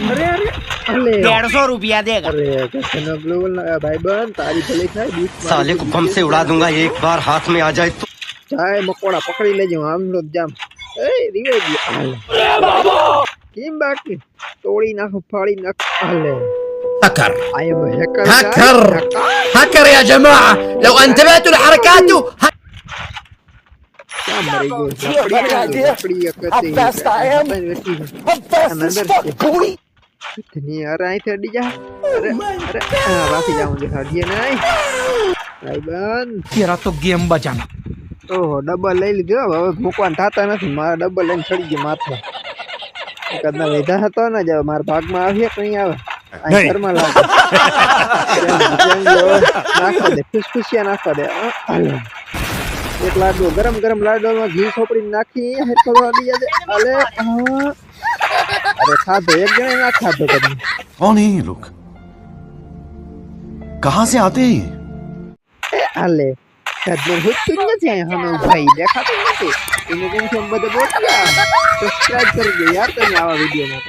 अरे अरे अरे 150 रुपया देगा। अरे कैसे ग्लोबल भाई बहन तारी भले થાય બીક साले को बम से उड़ा दूंगा एक बार हाथ में आ जाए तो। ચાય મકોડા પકડી લેજો આમનો જામ એ રીવે ગયો કેમ બાકી તોડી નાખો ફાડી નાખો હાલે هكر આઈ એમ હેકર هكر هكر يا جماعة لو انتبهتوا لحركاته क्या मरी गो लकड़ी एकते इतनी यार आई थे जा अरे अरे वापस जाऊंगे हटिए नहीं भाई बहन तेरा तो गेम बजाना ओहो डबल લઈ લીધો હવે મૂકવાન થાતા નથી મારા ડબલ લઈને ચડી ગયો માથે કદના વેધા હતો ને જો મારા ભાગમાં આવ્યા કઈ આવે આ ઘરમાં લાગે નાખવા દે ખુશખુશિયા નાખવા દે હાલે एक लाडू गरम गरम लाडू में घी खोपड़ी नाखी है थोड़ा दिया दे अरे अरे खादो एक जने ना खादो कभी कौन है ये लोग कहाँ से आते हैं ए अले कदम होती नहीं है हमें भाई देखा तो नहीं इन्हें कौन से बदे बोल दिया सब्सक्राइब कर दो यार तो आवा वीडियो में